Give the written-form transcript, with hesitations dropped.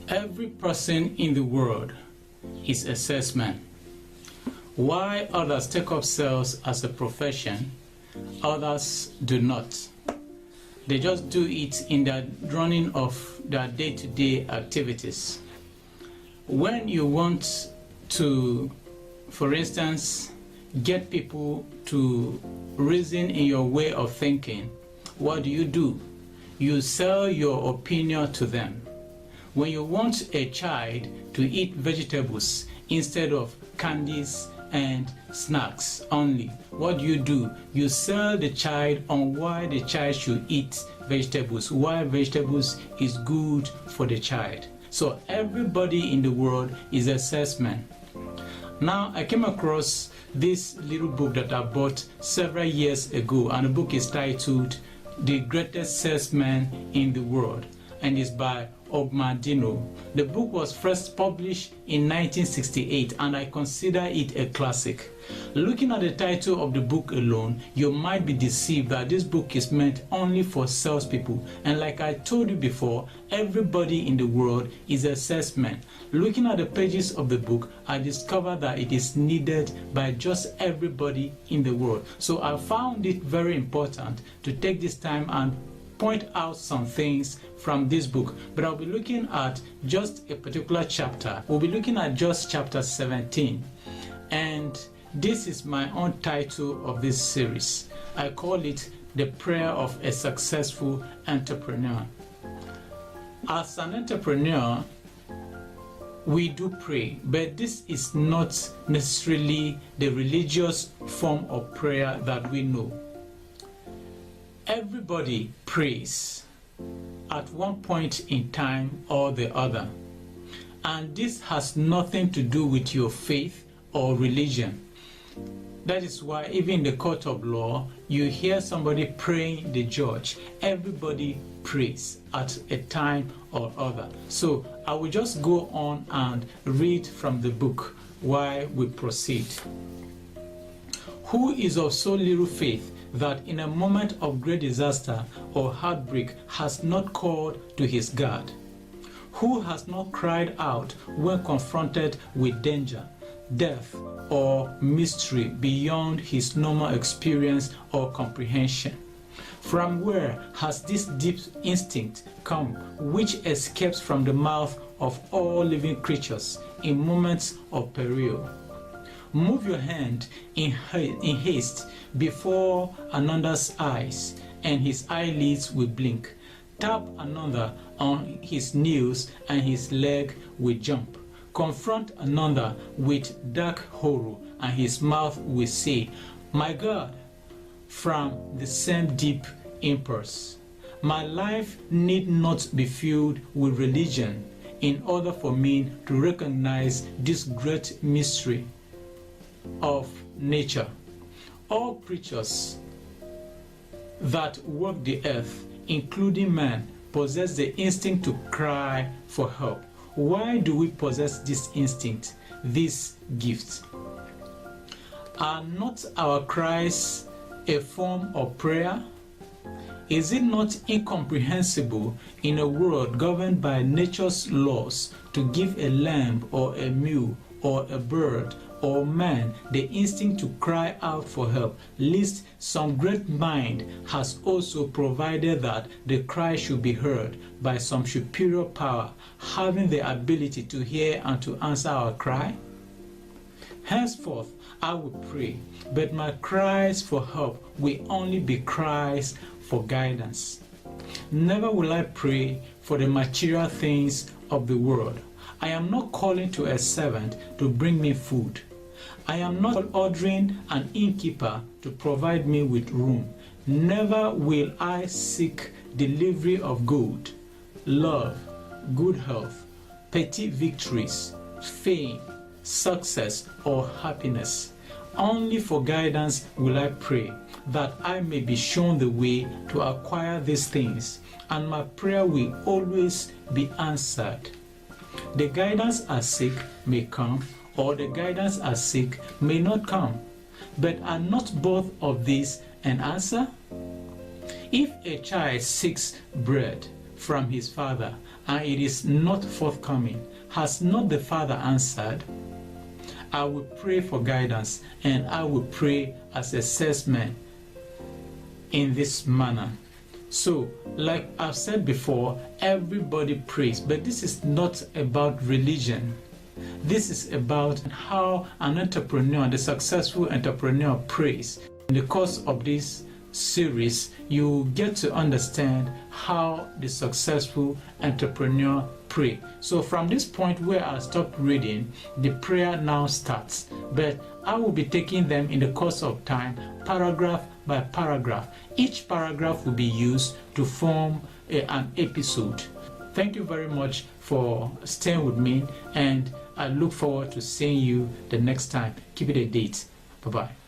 Every person in the world is a salesman. Why others take up sales as a profession, others do not. They just do it in the running of their day-to-day activities. When you want to, for instance, get people to reason in your way of thinking, what do? You sell your opinion to them. When you want a child to eat vegetables instead of candies and snacks only, what do? You sell the child on why the child should eat vegetables, why vegetables is good for the child. So everybody in the world is a salesman. Now I came across this little book that I bought several years ago, and the book is titled The Greatest Salesman in the World, and is by Ogmandino. The book was first published in 1968, and I consider it a classic. Looking at the title of the book alone, you might be deceived that this book is meant only for salespeople, and like I told you before, everybody in the world is a salesman. Looking at the pages of the book, I discovered that it is needed by just everybody in the world. So I found it very important to take this time and point out some things from this book, but I'll be looking at just a particular chapter. We'll be looking at just chapter 17, and this is my own title of this series. I call it The Prayer of a Successful Entrepreneur. As an entrepreneur, we do pray, but this is not necessarily the religious form of prayer that we know. Everybody prays at one point in time or the other, and this has nothing to do with your faith or religion. That is why even in the court of law, you hear somebody praying the judge. Everybody prays at a time or other. So I will just go on and read from the book while we proceed. Who is of so little faith that in a moment of great disaster or heartbreak has not called to his God? Who has not cried out when confronted with danger, death, or mystery beyond his normal experience or comprehension? From where has this deep instinct come which escapes from the mouth of all living creatures in moments of peril? Move your hand in haste before another's eyes, and his eyelids will blink. Tap another on his nails, and his leg will jump. Confront another with dark horror, and his mouth will say, "My God," from the same deep impulse. My life need not be filled with religion in order for me to recognize this great mystery of nature. All creatures that walk the earth, including man, possess the instinct to cry for help. Why do we possess this instinct, this gift? Are not our cries a form of prayer? Is it not incomprehensible in a world governed by nature's laws to give a lamb or a mule or a bird or man the instinct to cry out for help, lest some great mind has also provided that the cry should be heard by some superior power having the ability to hear and to answer our cry? Henceforth I will pray, but my cries for help will only be cries for guidance. Never will I pray for the material things of the world. I am not calling to a servant to bring me food. I am not ordering an innkeeper to provide me with room. Never will I seek delivery of gold, love, good health, petty victories, fame, success, or happiness. Only for guidance will I pray, that I may be shown the way to acquire these things, and my prayer will always be answered. The guidance I seek may come, or the guidance I seek may not come. But are not both of these an answer? If a child seeks bread from his father and it is not forthcoming, has not the Father answered? I will pray for guidance, and I will pray as a salesman in this manner. So, like I've said before, everybody prays, but this is not about religion. This is about how an entrepreneur, the successful entrepreneur, prays. In the course of this series, you get to understand how the successful entrepreneur pray. So from this point where I stopped reading, the prayer now starts. But I will be taking them in the course of time, paragraph by paragraph. Each paragraph will be used to form an episode. Thank you very much for staying with me, and I look forward to seeing you the next time. Keep it a date. Bye-bye.